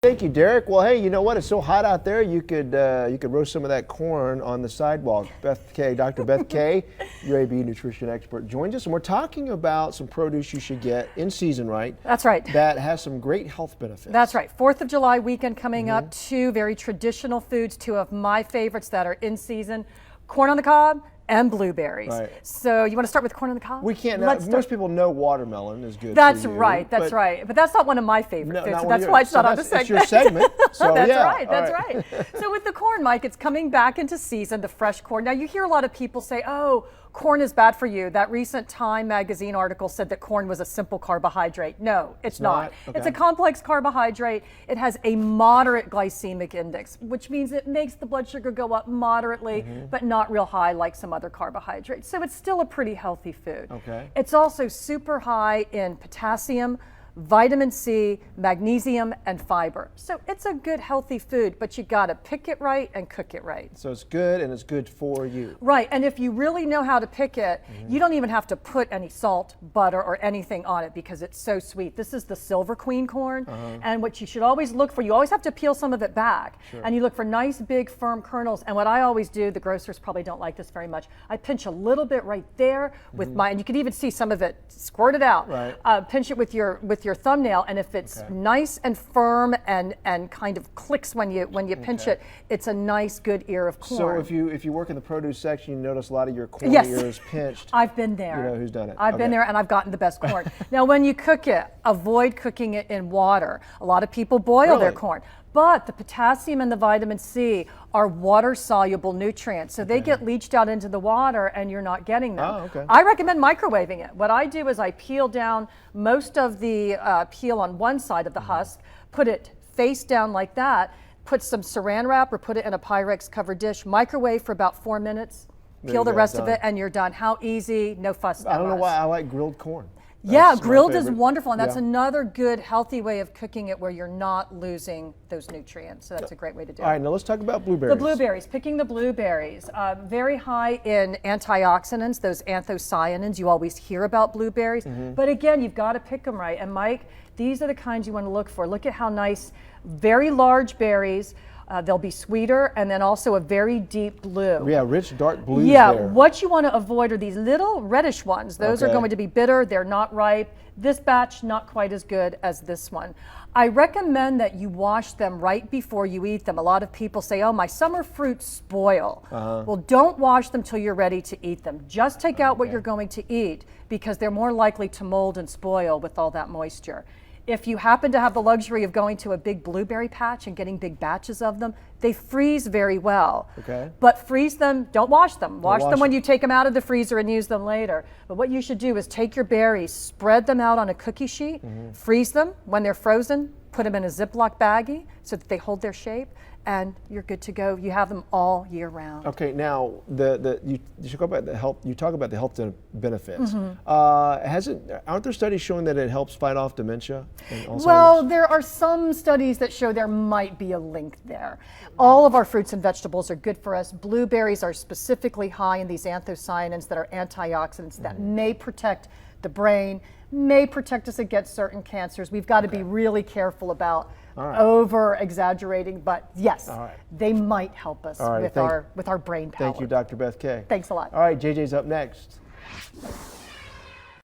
Thank you, Derek. Well, hey, you know what? It's so hot out there. You could roast some of that corn on the sidewalk. Dr. Beth K, UAB nutrition expert, joins us, and we're talking about some produce you should get in season, right? That's right. That has some great health benefits. That's right. 4th of July weekend coming up. Two very traditional foods, two of my favorites that are in season: corn on the cob and blueberries. Right. So you want to start with corn on the cob? We can't. Most people know watermelon is good. That's for you, right. That's right. But that's not one of my favorite foods. So that's why it's not on the segment. It's your segment. So that's yeah. right. That's right. So with the corn, Mike, it's coming back into season. The fresh corn. Now you hear a lot of people say, "Oh, corn is bad for you." That recent Time magazine article said that corn was a simple carbohydrate. No, it's not. Okay. It's a complex carbohydrate. It has a moderate glycemic index, which means it makes the blood sugar go up moderately, but not real high like some other carbohydrates. So it's still a pretty healthy food. Okay. It's also super high in potassium, vitamin C, magnesium, and fiber. So it's a good healthy food, but you gotta pick it right and cook it right. So it's good, and it's good for you. Right, and if you really know how to pick it, you don't even have to put any salt, butter, or anything on it because it's so sweet. This is the Silver Queen corn, and what you should always look for, you always have to peel some of it back, and you look for nice, big, firm kernels. And what I always do, the grocers probably don't like this very much, I pinch a little bit right there with my, and you can even see some of it squirted out. Right. Pinch it with your thumbnail, and if it's nice and firm and kind of clicks when you pinch it, it's a nice good ear of corn. So if you work in the produce section, you notice a lot of your corn ears pinched. I've been there. You know who's done it. I've been there, and I've gotten the best corn. Now, when you cook it, avoid cooking it in water. A lot of people boil their corn. But the potassium and the vitamin C are water-soluble nutrients, so they get leached out into the water and you're not getting them. I recommend microwaving it. What I do is I peel down most of the peel on one side of the husk, put it face down like that, put some saran wrap or put it in a Pyrex covered dish, microwave for about 4 minutes, peel the rest of it, and you're done. How easy, no fuss. I don't know why I like grilled corn. Yeah, grilled is wonderful, and that's another good, healthy way of cooking it where you're not losing those nutrients. So that's a great way to do it. All right, now let's talk about blueberries. The blueberries, picking the blueberries. Very high in antioxidants, those anthocyanins. You always hear about blueberries. But again, you've got to pick them right. And Mike, these are the kinds you want to look for. Look at how nice, very large berries. They'll be sweeter, and then also a very deep blue. Yeah, rich dark blues there. What you want to avoid are these little reddish ones. Those are going to be bitter. They're not ripe. This batch, not quite as good as this one. I recommend that you wash them right before you eat them. A lot of people say, oh, my summer fruits spoil. Well, don't wash them till you're ready to eat them. Just take out what you're going to eat because they're more likely to mold and spoil with all that moisture. If you happen to have the luxury of going to a big blueberry patch and getting big batches of them, they freeze very well. But freeze them, don't wash them. Wash them when you take them out of the freezer and use them later. But what you should do is take your berries, spread them out on a cookie sheet, freeze them. When they're frozen, put them in a Ziploc baggie so that they hold their shape, and you're good to go. You have them all year round. Okay, now you talk about the health. You talk about the health benefits. Aren't there studies showing that it helps fight off dementia and Alzheimer's? Well, there are some studies that show there might be a link there. All of our fruits and vegetables are good for us. Blueberries are specifically high in these anthocyanins that are antioxidants that may protect the brain, may protect us against certain cancers. We've got to be really careful about over exaggerating, but yes, they might help us with our brain power. Thank you, Dr. Beth K. Thanks a lot. All right, JJ's up next.